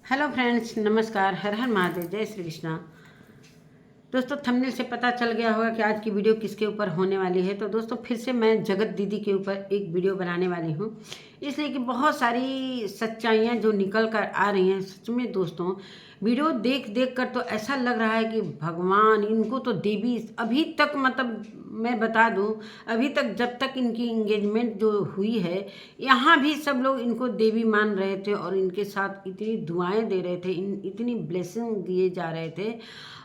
Hello friends, नमस्कार। हर हर महादेव, जय श्री कृष्णा। दोस्तों, थंबनेल से पता चल गया होगा कि आज की वीडियो किसके ऊपर होने वाली है। तो दोस्तों, फिर से मैं जगत दीदी के ऊपर एक वीडियो बनाने वाली हूँ, इसलिए कि बहुत सारी सच्चाइयाँ जो निकल कर आ रही हैं। सच में दोस्तों, वीडियो देख देख कर तो ऐसा लग रहा है कि भगवान, इनको तो देवी अभी तक, मतलब मैं बता दूं, अभी तक जब तक इनकी इंगेजमेंट जो हुई है, यहाँ भी सब लोग इनको देवी मान रहे थे और इनके साथ इतनी दुआएं दे रहे थे, इतनी ब्लेसिंग दिए जा रहे थे।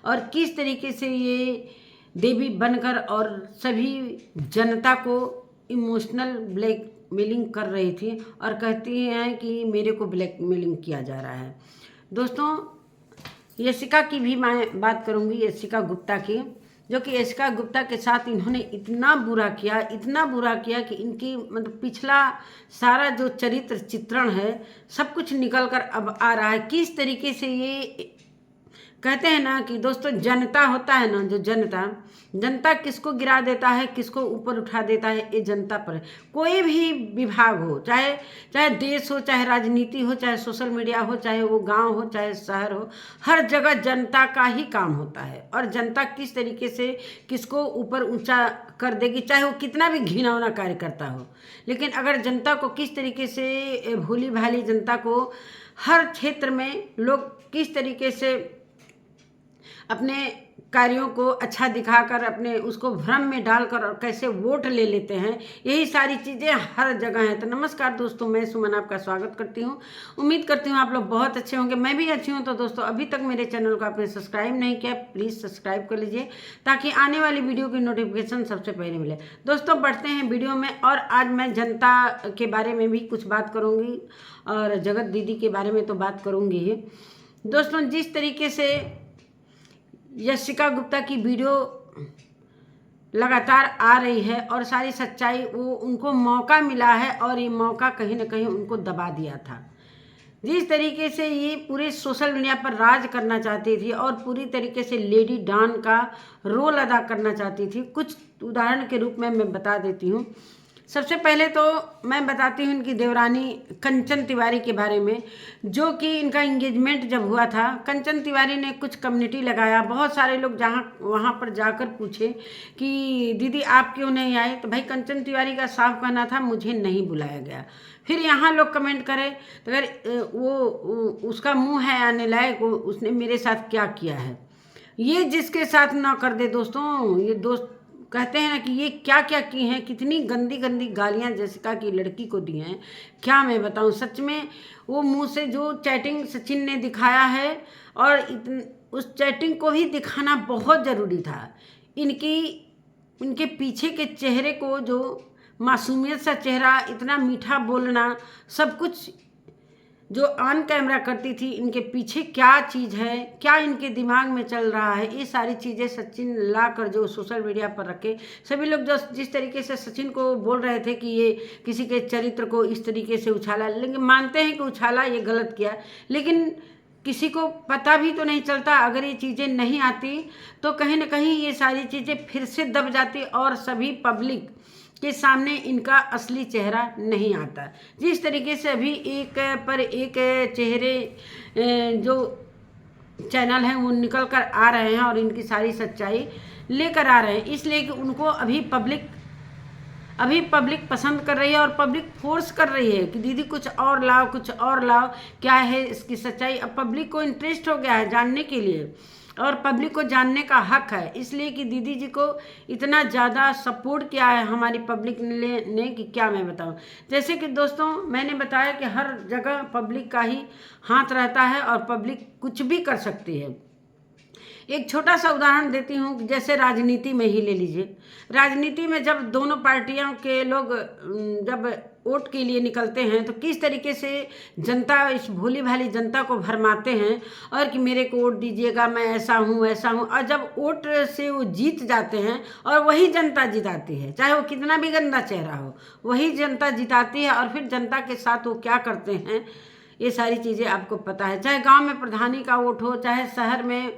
और किस तरीके से ये देवी बनकर और सभी जनता को इमोशनल ब्लैकमेलिंग कर रही थी और कहती हैं कि मेरे को ब्लैकमेलिंग किया जा रहा है। दोस्तों, यशिका की भी मैं बात करूंगी, यशिका गुप्ता की, जो कि यशिका गुप्ता के साथ इन्होंने इतना बुरा किया कि इनकी मतलब पिछला सारा जो चरित्र चित्रण है सब कुछ निकल कर अब आ रहा है। किस तरीके से ये कहते हैं ना कि दोस्तों, जनता होता है ना, जो जनता किसको गिरा देता है, किसको ऊपर उठा देता है, ये जनता पर है। कोई भी विभाग हो, चाहे देश हो, चाहे राजनीति हो, चाहे सोशल मीडिया हो, चाहे वो गांव हो, चाहे शहर हो, हर जगह जनता का ही काम होता है। और जनता किस तरीके से किसको ऊपर ऊंचा कर देगी, चाहे वो कितना भी घिनौना कार्य करता हो, लेकिन अगर जनता को किस तरीके से, भोली भाली जनता को हर क्षेत्र में लोग किस तरीके से अपने कार्यों को अच्छा दिखाकर अपने उसको भ्रम में डालकर और कैसे वोट ले लेते हैं, यही सारी चीज़ें हर जगह हैं। तो नमस्कार दोस्तों, मैं सुमन आपका स्वागत करती हूँ। उम्मीद करती हूँ आप लोग बहुत अच्छे होंगे, मैं भी अच्छी हूँ। तो दोस्तों, अभी तक मेरे चैनल को आपने सब्सक्राइब नहीं किया, प्लीज़ सब्सक्राइब कर लीजिए ताकि आने वाली वीडियो की नोटिफिकेशन सबसे पहले मिले। दोस्तों, बढ़ते हैं वीडियो में। और आज मैं जनता के बारे में भी कुछ बात करूँगी और जगत दीदी के बारे में तो बात करूँगी ही। दोस्तों, जिस तरीके से यशिका गुप्ता की वीडियो लगातार आ रही है और सारी सच्चाई, वो उनको मौका मिला है और ये मौका कहीं ना कहीं उनको दबा दिया था। जिस तरीके से ये पूरे सोशल मीडिया पर राज करना चाहती थी और पूरी तरीके से लेडी डॉन का रोल अदा करना चाहती थी, कुछ उदाहरण के रूप में मैं बता देती हूँ। सबसे पहले तो मैं बताती हूँ इनकी देवरानी कंचन तिवारी के बारे में, जो कि इनका इंगेजमेंट जब हुआ था, कंचन तिवारी ने कुछ कम्युनिटी लगाया। बहुत सारे लोग जहाँ वहाँ पर जाकर पूछे कि दीदी आप क्यों नहीं आए, तो भाई कंचन तिवारी का साफ कहना था मुझे नहीं बुलाया गया। फिर यहाँ लोग कमेंट करें तो अगर वो उसका मुँह है आने लायक, उसने मेरे साथ क्या किया है। ये जिसके साथ ना कर दे दोस्तों, ये दोस्त कहते हैं ना कि ये क्या क्या की हैं, कितनी गंदी गंदी गालियां जसिका की लड़की को दी हैं, क्या मैं बताऊं। सच में वो मुंह से जो चैटिंग सचिन ने दिखाया है, और उस चैटिंग को ही दिखाना बहुत ज़रूरी था। इनके पीछे के चेहरे को, जो मासूमियत सा चेहरा, इतना मीठा बोलना, सब कुछ जो ऑन कैमरा करती थी, इनके पीछे क्या चीज़ है, क्या इनके दिमाग में चल रहा है, ये सारी चीज़ें सचिन ला कर जो सोशल मीडिया पर रखे। सभी लोग जो जिस तरीके से सचिन को बोल रहे थे कि ये किसी के चरित्र को इस तरीके से उछाला, लेकिन मानते हैं कि उछाला, ये गलत किया, लेकिन किसी को पता भी तो नहीं चलता। अगर ये चीज़ें नहीं आती तो कहीं ना कहीं ये सारी चीज़ें फिर से दब जाती और सभी पब्लिक के सामने इनका असली चेहरा नहीं आता। जिस तरीके से अभी एक पर एक चेहरे जो चैनल हैं वो निकल कर आ रहे हैं और इनकी सारी सच्चाई लेकर आ रहे हैं, इसलिए कि उनको अभी पब्लिक पसंद कर रही है और पब्लिक फोर्स कर रही है कि दीदी कुछ और लाओ, कुछ और लाओ, क्या है इसकी सच्चाई। अब पब्लिक को इंटरेस्ट हो गया है जानने के लिए, और पब्लिक को जानने का हक है, इसलिए कि दीदी जी को इतना ज़्यादा सपोर्ट किया है हमारी पब्लिक ने कि क्या मैं बताऊं। जैसे कि दोस्तों, मैंने बताया कि हर जगह पब्लिक का ही हाथ रहता है और पब्लिक कुछ भी कर सकती है। एक छोटा सा उदाहरण देती हूँ, जैसे राजनीति में ही ले लीजिए। राजनीति में जब दोनों पार्टियों के लोग जब वोट के लिए निकलते हैं तो किस तरीके से जनता, इस भोली भाली जनता को भरमाते हैं और कि मेरे को वोट दीजिएगा, मैं ऐसा हूँ ऐसा हूँ। और जब वोट से वो जीत जाते हैं और वही जनता जिताती है, चाहे वो कितना भी गंदा चेहरा हो, वही जनता जिताती है। और फिर जनता के साथ वो क्या करते हैं, ये सारी चीज़ें आपको पता है। चाहे गांव में प्रधानी का वोट हो, चाहे शहर में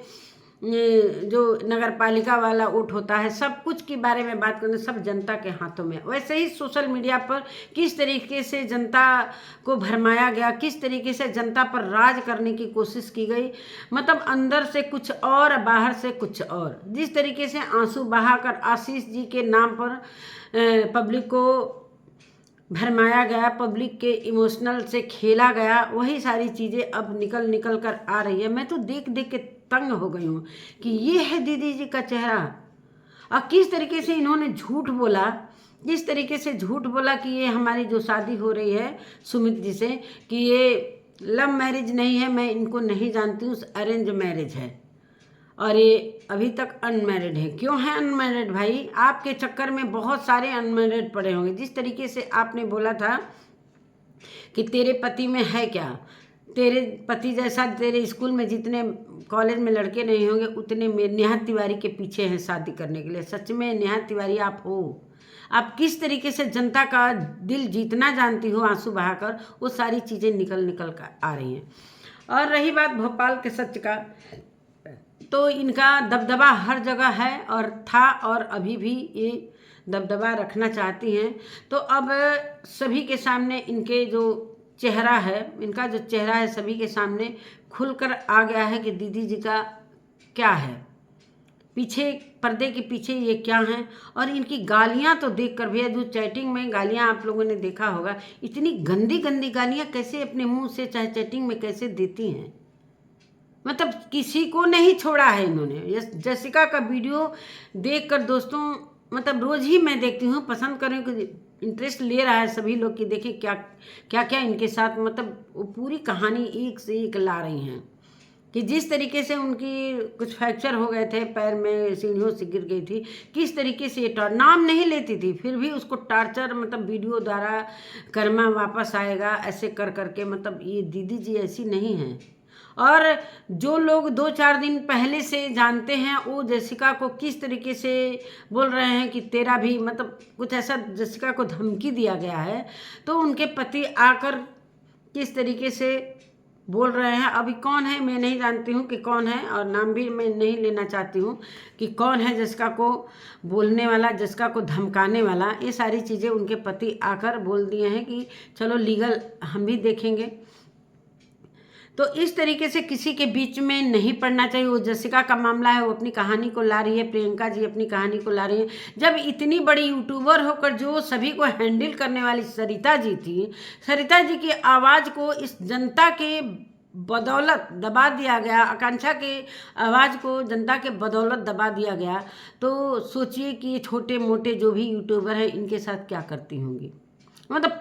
जो नगर पालिका वाला वोट होता है, सब कुछ के बारे में बात करना सब जनता के हाथों में। वैसे ही सोशल मीडिया पर किस तरीके से जनता को भरमाया गया, किस तरीके से जनता पर राज करने की कोशिश की गई, मतलब अंदर से कुछ और बाहर से कुछ और। जिस तरीके से आंसू बहाकर आशीष जी के नाम पर पब्लिक को भरमाया गया, पब्लिक के इमोशनल से खेला गया, वही सारी चीज़ें अब निकल निकल कर आ रही है। मैं तो देख देख के तंग हो गई हूँ कि ये है दीदी जी का चेहरा। और किस तरीके से इन्होंने झूठ बोला, किस तरीके से झूठ बोला कि ये हमारी जो शादी हो रही है सुमित जी से, कि ये लव मैरिज नहीं है, मैं इनको नहीं जानती हूँ, अरेंज मैरिज है और ये अभी तक अनमैरिड है। क्यों है अनमैरिड भाई? आपके चक्कर में बहुत सारे अनमैरिड पड़े होंगे। जिस तरीके से आपने बोला था कि तेरे पति में है क्या, तेरे पति जैसा तेरे स्कूल में जितने कॉलेज में लड़के नहीं होंगे उतने में नेहा तिवारी के पीछे हैं शादी करने के लिए। सच में नेहा तिवारी आप हो? आप किस तरीके से जनता का दिल जीतना जानती हो आंसू बहाकर, वो सारी चीज़ें निकल निकल कर आ रही हैं। और रही बात भोपाल के सच का, तो इनका दबदबा हर जगह है और था और अभी भी ये दबदबा रखना चाहती हैं। तो अब सभी के सामने इनके जो चेहरा है, इनका जो चेहरा है सभी के सामने खुलकर आ गया है कि दीदी जी का क्या है, पीछे पर्दे के पीछे ये क्या हैं। और इनकी गालियां तो देखकर भैया, जो चैटिंग में गालियां आप लोगों ने देखा होगा, इतनी गंदी गंदी गालियां कैसे अपने मुंह से चाहे चैटिंग में कैसे देती हैं, मतलब किसी को नहीं छोड़ा है इन्होंने। जैसिका का वीडियो देखकर दोस्तों, मतलब रोज ही मैं देखती हूँ, पसंद करें कि इंटरेस्ट ले रहा है सभी लोग कि देखें क्या क्या क्या इनके साथ, मतलब वो पूरी कहानी एक से एक ला रही हैं। कि जिस तरीके से उनकी कुछ फ्रैक्चर हो गए थे, पैर में सीढ़ियों से गिर गई थी, किस तरीके से ये नाम नहीं लेती थी फिर भी उसको टार्चर, मतलब वीडियो द्वारा कर्मा वापस आएगा ऐसे कर करके, मतलब ये दीदी जी ऐसी नहीं हैं। और जो लोग 2-4 दिन पहले से जानते हैं वो जैसिका को किस तरीके से बोल रहे हैं कि तेरा भी, मतलब कुछ ऐसा जैसिका को धमकी दिया गया है। तो उनके पति आकर किस तरीके से बोल रहे हैं, अभी कौन है मैं नहीं जानती हूँ कि कौन है, और नाम भी मैं नहीं लेना चाहती हूँ कि कौन है जैसिका को बोलने वाला, जैसिका को धमकाने वाला। ये सारी चीज़ें उनके पति आकर बोल दिए हैं कि चलो लीगल हम भी देखेंगे। तो इस तरीके से किसी के बीच में नहीं पड़ना चाहिए। वो जैसिका का मामला है, वो अपनी कहानी को ला रही है, प्रियंका जी अपनी कहानी को ला रही है। जब इतनी बड़ी यूट्यूबर होकर जो सभी को हैंडल करने वाली सरिता जी थी, सरिता जी की आवाज़ को इस जनता के बदौलत दबा दिया गया, आकांक्षा के आवाज़ को जनता के बदौलत दबा दिया गया, तो सोचिए कि ये छोटे मोटे जो भी यूट्यूबर हैं इनके साथ क्या करती होंगी। मतलब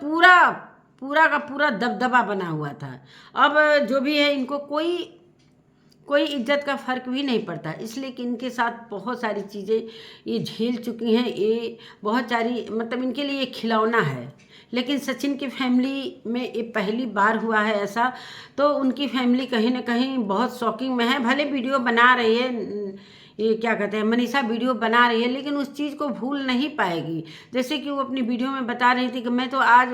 पूरा का पूरा दबदबा बना हुआ था। अब जो भी है इनको कोई इज्जत का फ़र्क भी नहीं पड़ता, इसलिए कि इनके साथ बहुत सारी चीज़ें ये झेल चुकी हैं। ये बहुत सारी, मतलब इनके लिए ये खिलौना है। लेकिन सचिन की फैमिली में ये पहली बार हुआ है ऐसा, तो उनकी फैमिली कहीं ना कहीं बहुत शॉकिंग में है। भले वीडियो बना रही है, ये क्या कहते हैं, मनीषा वीडियो बना रही है, लेकिन उस चीज़ को भूल नहीं पाएगी। जैसे कि वो अपनी वीडियो में बता रही थी कि मैं तो आज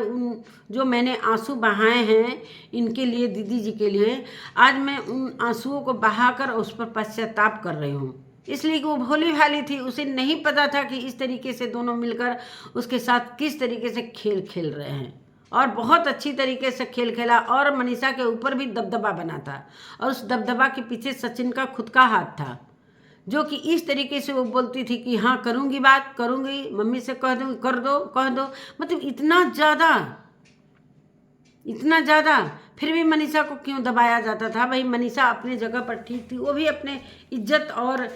जो मैंने आंसू बहाए हैं इनके लिए, दीदी जी के लिए, आज मैं उन आंसुओं को बहाकर उस पर पश्चाताप कर रही हूँ। इसलिए कि वो भोली भाली थी, उसे नहीं पता था कि इस तरीके से दोनों मिलकर उसके साथ किस तरीके से खेल खेल रहे हैं। और बहुत अच्छी तरीके से खेल खेला, और मनीषा के ऊपर भी दबदबा बना था, और उस दबदबा के पीछे सचिन का खुद का हाथ था, जो कि इस तरीके से वो बोलती थी कि हाँ करूँगी, बात करूँगी, मम्मी से कह दूँगी, कर दो कह दो, मतलब इतना ज़्यादा फिर भी मनीषा को क्यों दबाया जाता था। भाई मनीषा अपने जगह पर ठीक थी, वो भी अपने इज्जत और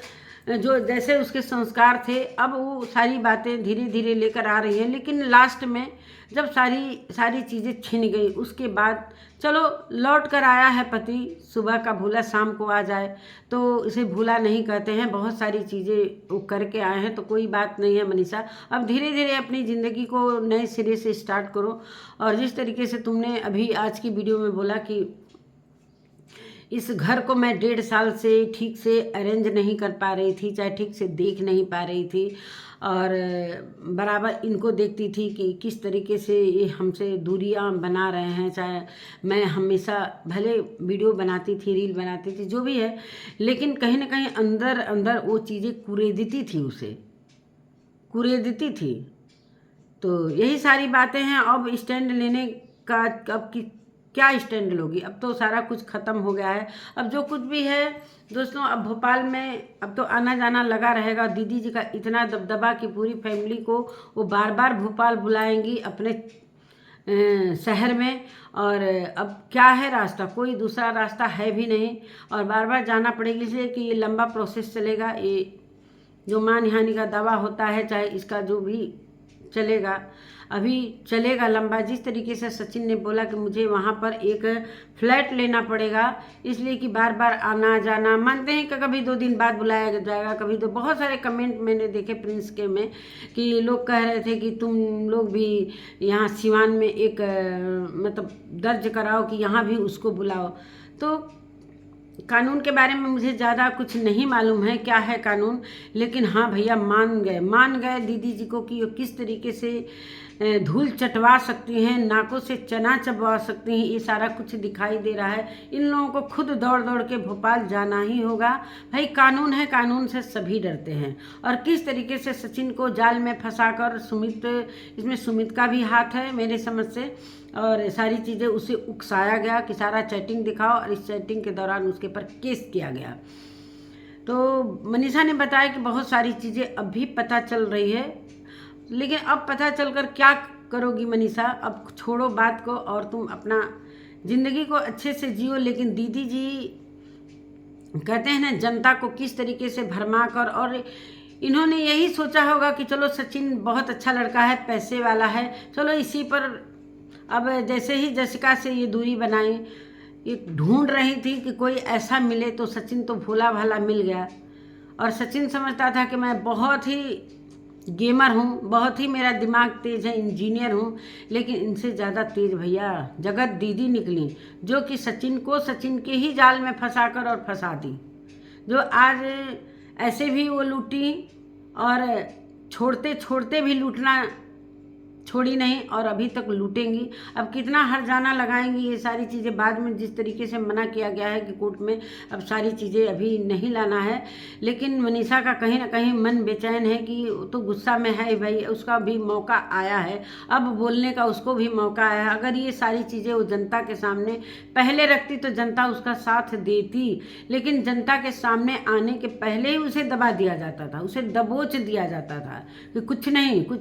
जो जैसे उसके संस्कार थे, अब वो सारी बातें धीरे धीरे लेकर आ रही हैं। लेकिन लास्ट में जब सारी चीज़ें छिन गई, उसके बाद चलो लौट कर आया है पति, सुबह का भूला शाम को आ जाए, तो इसे भूला नहीं कहते हैं। बहुत सारी चीज़ें वो करके आए हैं, तो कोई बात नहीं है मनीषा, अब धीरे धीरे अपनी ज़िंदगी को नए सिरे से स्टार्ट करो। और जिस तरीके से तुमने अभी आज की वीडियो में बोला कि इस घर को मैं 1.5 साल से ठीक से अरेंज नहीं कर पा रही थी, चाहे ठीक से देख नहीं पा रही थी, और बराबर इनको देखती थी कि किस तरीके से ये हमसे दूरियां बना रहे हैं। चाहे मैं हमेशा भले वीडियो बनाती थी, रील बनाती थी, जो भी है, लेकिन कहीं ना कहीं अंदर अंदर वो चीज़ें कुरेदती थी, उसे कुरेदती थी। तो यही सारी बातें हैं। अब स्टैंड लेने का अब की क्या स्टैंड लोगी? अब तो सारा कुछ ख़त्म हो गया है। अब जो कुछ भी है दोस्तों, अब भोपाल में अब तो आना जाना लगा रहेगा। दीदी जी का इतना दबदबा कि पूरी फैमिली को वो बार बार भोपाल बुलाएंगी अपने शहर में। और अब क्या है रास्ता, कोई दूसरा रास्ता है भी नहीं, और बार बार जाना पड़ेगा, इसलिए कि ये लंबा प्रोसेस चलेगा। ये जो मानहानि का दावा होता है, चाहे इसका जो भी चलेगा, अभी चलेगा लंबा। जिस तरीके से सचिन ने बोला कि मुझे वहाँ पर एक फ्लैट लेना पड़ेगा, इसलिए कि बार बार आना जाना, मानते हैं कि कभी 2 दिन बाद बुलाया जाएगा, कभी तो बहुत सारे कमेंट मैंने देखे प्रिंस के में कि लोग कह रहे थे कि तुम लोग भी यहाँ सिवान में एक मतलब दर्ज कराओ कि यहाँ भी उसको बुलाओ। तो कानून के बारे में मुझे ज़्यादा कुछ नहीं मालूम है क्या है कानून, लेकिन हाँ भैया मान गए दीदी जी को कि वो किस तरीके से धूल चटवा सकती हैं, नाकों से चना चबवा सकती हैं। ये सारा कुछ दिखाई दे रहा है। इन लोगों को खुद दौड़ दौड़ के भोपाल जाना ही होगा। भाई कानून है, कानून से सभी डरते हैं। और किस तरीके से सचिन को जाल में फंसाकर सुमित, इसमें सुमित का भी हाथ है मेरे समझ से, और सारी चीज़ें उसे उकसाया गया कि सारा चैटिंग दिखाओ, और इस चैटिंग के दौरान उसके ऊपर केस किया गया। तो मनीषा ने बताया कि बहुत सारी चीज़ें अभी पता चल रही है, लेकिन अब पता चलकर क्या करोगी मनीषा? अब छोड़ो बात को और तुम अपना ज़िंदगी को अच्छे से जियो। लेकिन दीदी जी कहते हैं ना, जनता को किस तरीके से भरमा कर, और इन्होंने यही सोचा होगा कि चलो सचिन बहुत अच्छा लड़का है, पैसे वाला है, चलो इसी पर। अब जैसे ही जसिका से ये दूरी बनाई, ये ढूंढ रही थी कि कोई ऐसा मिले, तो सचिन तो भोला भाला मिल गया। और सचिन समझता था कि मैं बहुत ही गेमर हूँ, बहुत ही मेरा दिमाग तेज है, इंजीनियर हूँ, लेकिन इनसे ज़्यादा तेज भैया जगत दीदी निकली, जो कि सचिन को सचिन के ही जाल में फंसाकर और फंसा दी। जो आज ऐसे भी वो लूटी, और छोड़ते छोड़ते भी लूटना छोड़ी नहीं, और अभी तक लूटेंगी। अब कितना हर्जाना लगाएंगी ये सारी चीज़ें बाद में, जिस तरीके से मना किया गया है कि कोर्ट में अब सारी चीज़ें अभी नहीं लाना है। लेकिन मनीषा का कहीं ना कहीं मन बेचैन है कि तो गुस्सा में है भाई, उसका भी मौका आया है, अब बोलने का उसको भी मौका आया है। अगर ये सारी चीज़ें वो जनता के सामने पहले रखती तो जनता उसका साथ देती, लेकिन जनता के सामने आने के पहले ही उसे दबा दिया जाता था, उसे दबोच दिया जाता था कि कुछ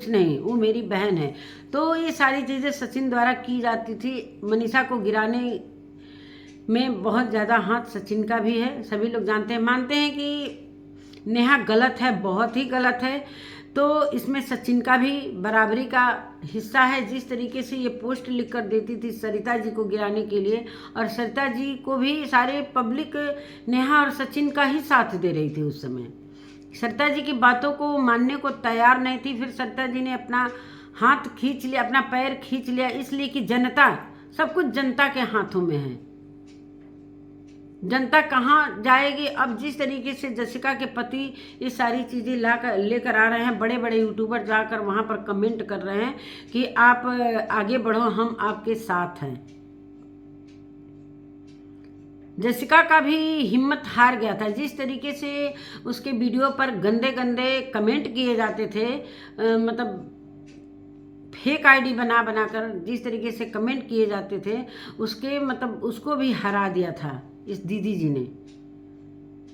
नहीं, वो मेरी बहन है। तो ये सारी चीज़ें सचिन द्वारा की जाती थी। मनीषा को गिराने में बहुत ज़्यादा हाथ सचिन का भी है, सभी लोग जानते हैं, मानते हैं कि नेहा गलत है, बहुत ही गलत है। तो इसमें सचिन का भी बराबरी का हिस्सा है। जिस तरीके से ये पोस्ट लिख कर देती थी सरिता जी को गिराने के लिए, और सरिता जी को भी सारे पब्लिक नेहा और सचिन का ही साथ दे रही थी उस समय। सरिता जी की बातों को मानने को तैयार नहीं थी। फिर सरिता जी ने अपना हाथ खींच लिया, अपना पैर खींच लिया, इसलिए कि जनता, सब कुछ जनता के हाथों में है। जनता कहाँ जाएगी? अब जिस तरीके से जसिका के पति ये सारी चीज़ें लेकर आ रहे हैं, बड़े बड़े यूट्यूबर जाकर वहाँ पर कमेंट कर रहे हैं कि आप आगे बढ़ो, हम आपके साथ हैं। जसिका का भी हिम्मत हार गया था। जिस तरीके से उसके वीडियो पर गंदे गंदे कमेंट किए जाते थे, मतलब फेक आईडी बना कर जिस तरीके से कमेंट किए जाते थे, उसके मतलब उसको भी हरा दिया था इस दीदी जी ने।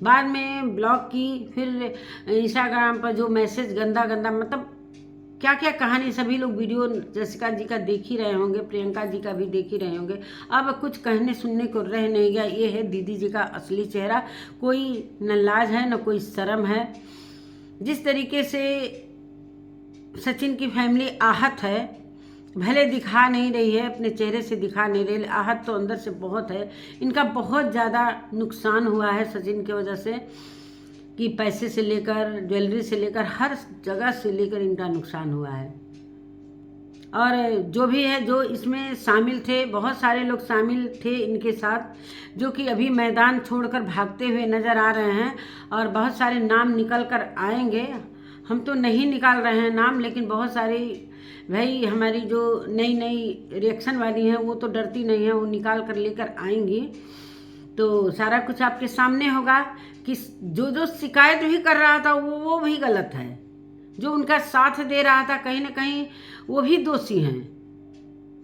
बाद में ब्लॉक की, फिर इंस्टाग्राम पर जो मैसेज गंदा मतलब क्या क्या कहानी, सभी लोग वीडियो जसिका जी का देख ही रहे होंगे, प्रियंका जी का भी देख ही रहे होंगे। अब कुछ कहने सुनने को रह नहीं गया। ये है दीदी जी का असली चेहरा। कोई न लाज है न कोई शर्म है। जिस तरीके से सचिन की फैमिली आहत है, भले दिखा नहीं रही है, अपने चेहरे से दिखा नहीं रही, आहत तो अंदर से बहुत है। इनका बहुत ज़्यादा नुकसान हुआ है सचिन की वजह से, कि पैसे से लेकर ज्वेलरी से लेकर हर जगह से लेकर इनका नुकसान हुआ है। और जो भी है, जो इसमें शामिल थे, बहुत सारे लोग शामिल थे इनके साथ, जो कि अभी मैदान छोड़कर भागते हुए नज़र आ रहे हैं। और बहुत सारे नाम निकल कर आएंगे। हम तो नहीं निकाल रहे हैं नाम, लेकिन बहुत सारी भाई हमारी जो नई नई रिएक्शन वाली हैं वो तो डरती नहीं है, वो निकाल कर लेकर आएंगी। तो सारा कुछ आपके सामने होगा कि जो जो शिकायत भी कर रहा था वो भी गलत है। जो उनका साथ दे रहा था कहीं ना कहीं वो भी दोषी हैं,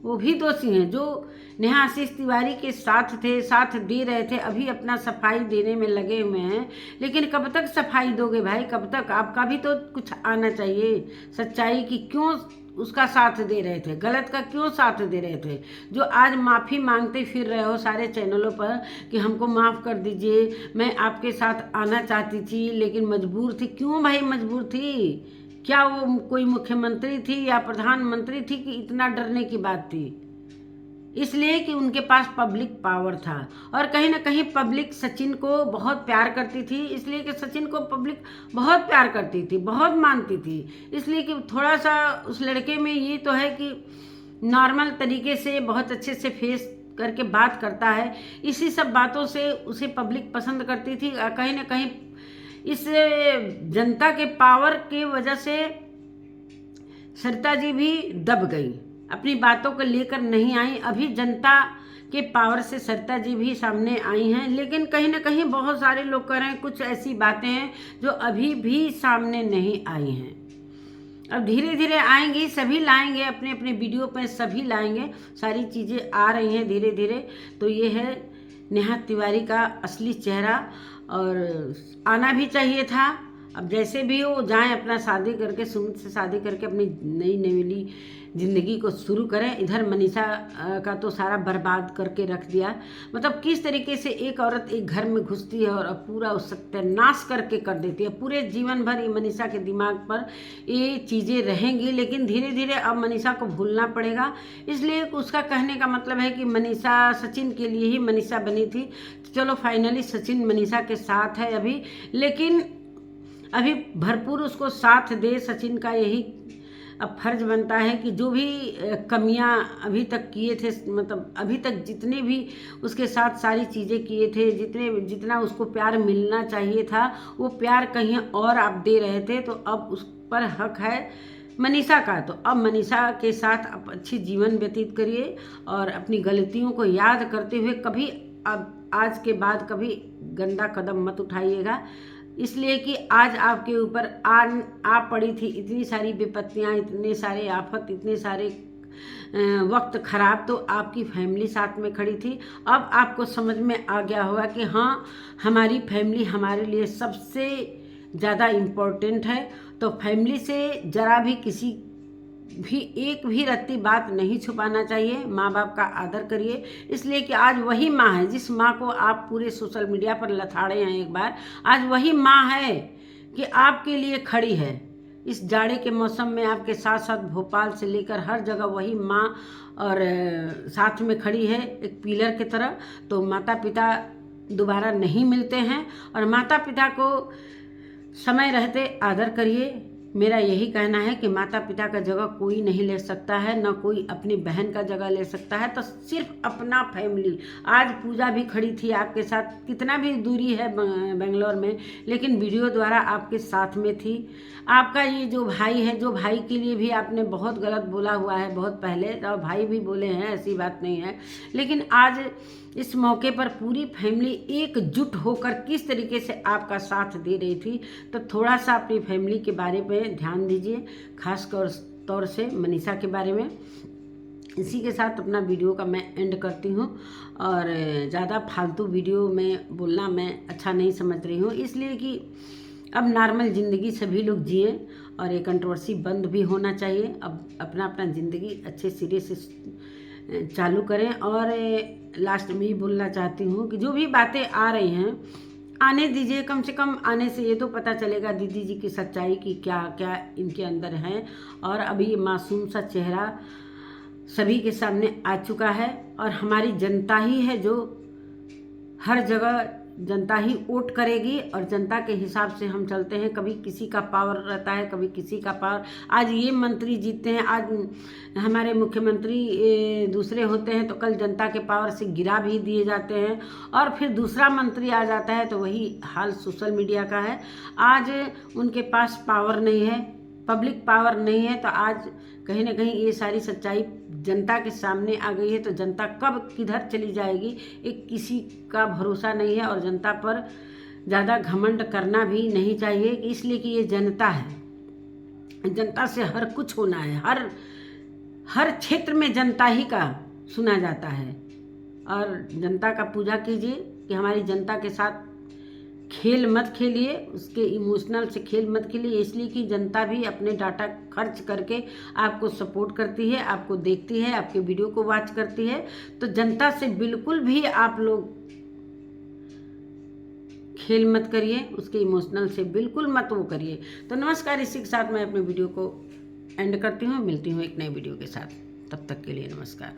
वो भी दोषी हैं। जो नेहा आशीष तिवारी के साथ थे, साथ दे रहे थे, अभी अपना सफाई देने में लगे हुए हैं। लेकिन कब तक सफाई दोगे भाई, कब तक? आपका भी तो कुछ आना चाहिए सच्चाई की। क्यों उसका साथ दे रहे थे, गलत का क्यों साथ दे रहे थे? जो आज माफ़ी मांगते फिर रहे हो सारे चैनलों पर कि हमको माफ़ कर दीजिए, मैं आपके साथ आना चाहती थी लेकिन मजबूर थी। क्यों भाई मजबूर थी? क्या वो कोई मुख्यमंत्री थी या प्रधानमंत्री थी कि इतना डरने की बात थी? इसलिए कि उनके पास पब्लिक पावर था। और कहीं ना कहीं पब्लिक सचिन को बहुत प्यार करती थी, इसलिए कि सचिन को पब्लिक बहुत प्यार करती थी, बहुत मानती थी। इसलिए कि थोड़ा सा उस लड़के में ये तो है कि नॉर्मल तरीके से बहुत अच्छे से फेस करके बात करता है। इसी सब बातों से उसे पब्लिक पसंद करती थी। कहीं ना कहीं इस जनता के पावर के वजह से सरिता जी भी दब गई, अपनी बातों को लेकर नहीं आई। अभी जनता के पावर से सरिता जी भी सामने आई हैं, लेकिन कहीं ना कहीं बहुत सारे लोग कह रहे हैं कुछ ऐसी बातें हैं जो अभी भी सामने नहीं आई हैं। अब धीरे धीरे आएंगी, सभी लाएंगे अपने अपने वीडियो पे, सभी लाएंगे, सारी चीज़ें आ रही हैं धीरे धीरे। तो ये है नेहा तिवारी का असली चेहरा, और आना भी चाहिए था। अब जैसे भी हो जाएं, अपना शादी करके, सुमित से शादी करके अपनी नई नवेली ज़िंदगी को शुरू करें। इधर मनीषा का तो सारा बर्बाद करके रख दिया। मतलब किस तरीके से एक औरत एक घर में घुसती है और पूरा उस सत्यानाश करके कर देती है। पूरे जीवन भर ये मनीषा के दिमाग पर ये चीज़ें रहेंगी, लेकिन धीरे धीरे अब मनीषा को भूलना पड़ेगा। इसलिए उसका कहने का मतलब है कि मनीषा सचिन के लिए ही मनीषा बनी थी। चलो फाइनली सचिन मनीषा के साथ है अभी, लेकिन अभी भरपूर उसको साथ दे। सचिन का यही अब फर्ज बनता है कि जो भी कमियां अभी तक किए थे, मतलब अभी तक जितने भी उसके साथ सारी चीज़ें किए थे, जितना उसको प्यार मिलना चाहिए था, वो प्यार कहीं और आप दे रहे थे। तो अब उस पर हक है मनीषा का। तो अब मनीषा के साथ आप अच्छी जीवन व्यतीत करिए और अपनी गलतियों को याद करते हुए कभी अब आज के बाद कभी गंदा कदम मत उठाइएगा। इसलिए कि आज आपके ऊपर आ पड़ी थी इतनी सारी विपत्तियाँ, इतने सारे आफत, इतने सारे वक्त खराब, तो आपकी फैमिली साथ में खड़ी थी। अब आपको समझ में आ गया होगा कि हाँ, हमारी फैमिली हमारे लिए सबसे ज़्यादा इम्पोर्टेंट है। तो फैमिली से ज़रा भी किसी भी एक भी रत्ती बात नहीं छुपाना चाहिए। माँ बाप का आदर करिए। इसलिए कि आज वही माँ है, जिस माँ को आप पूरे सोशल मीडिया पर लथाड़े हैं एक बार, आज वही माँ है कि आपके लिए खड़ी है। इस जाड़े के मौसम में आपके साथ साथ भोपाल से लेकर हर जगह वही माँ और साथ में खड़ी है एक पिलर की तरह। तो माता पिता दोबारा नहीं मिलते हैं, और माता पिता को समय रहते आदर करिए। मेरा यही कहना है कि माता पिता का जगह कोई नहीं ले सकता है, ना कोई अपनी बहन का जगह ले सकता है। तो सिर्फ अपना फैमिली। आज पूजा भी खड़ी थी आपके साथ, कितना भी दूरी है बेंगलोर में, लेकिन वीडियो द्वारा आपके साथ में थी। आपका ये जो भाई है, जो भाई के लिए भी आपने बहुत गलत बोला हुआ है बहुत पहले, तो भाई भी बोले हैं, ऐसी बात नहीं है। लेकिन आज इस मौके पर पूरी फैमिली एकजुट होकर किस तरीके से आपका साथ दे रही थी। तो थोड़ा सा अपनी फैमिली के बारे में ध्यान दीजिए, खास तौर से मनीषा के बारे में। इसी के साथ अपना वीडियो का मैं एंड करती हूँ, और ज़्यादा फालतू वीडियो में बोलना मैं अच्छा नहीं समझ रही हूँ। इसलिए कि अब नॉर्मल ज़िंदगी सभी लोग जिए, और ये कंट्रोवर्सी बंद भी होना चाहिए। अब अपना अपना ज़िंदगी अच्छे सिरे से चालू करें। और लास्ट में ही बोलना चाहती हूँ कि जो भी बातें आ रही हैं आने दीजिए, कम से कम आने से ये तो पता चलेगा दीदी जी की सच्चाई की क्या क्या इनके अंदर है। और अभी ये मासूम सा चेहरा सभी के सामने आ चुका है, और हमारी जनता ही है जो हर जगह जनता ही वोट करेगी और जनता के हिसाब से हम चलते हैं। कभी किसी का पावर रहता है, कभी किसी का पावर। आज ये मंत्री जीतते हैं, आज हमारे मुख्यमंत्री दूसरे होते हैं, तो कल जनता के पावर से गिरा भी दिए जाते हैं और फिर दूसरा मंत्री आ जाता है। तो वही हाल सोशल मीडिया का है। आज उनके पास पावर नहीं है, पब्लिक पावर नहीं है, तो आज कहीं ना कहीं ये सारी सच्चाई जनता के सामने आ गई है। तो जनता कब किधर चली जाएगी एक किसी का भरोसा नहीं है और जनता पर ज़्यादा घमंड करना भी नहीं चाहिए, इसलिए कि ये जनता है, जनता से हर कुछ होना है। हर क्षेत्र में जनता ही का सुना जाता है और जनता का पूजा कीजिए कि हमारी जनता के साथ खेल मत खेलिए, उसके इमोशनल से खेल मत खेलिए, इसलिए कि जनता भी अपने डाटा खर्च करके आपको सपोर्ट करती है, आपको देखती है, आपके वीडियो को वॉच करती है। तो जनता से बिल्कुल भी आप लोग खेल मत करिए, उसके इमोशनल से बिल्कुल मत वो करिए। तो नमस्कार, इसी के साथ मैं अपने वीडियो को एंड करती हूँ। मिलती हूँ एक नए वीडियो के साथ, तब तक के लिए नमस्कार।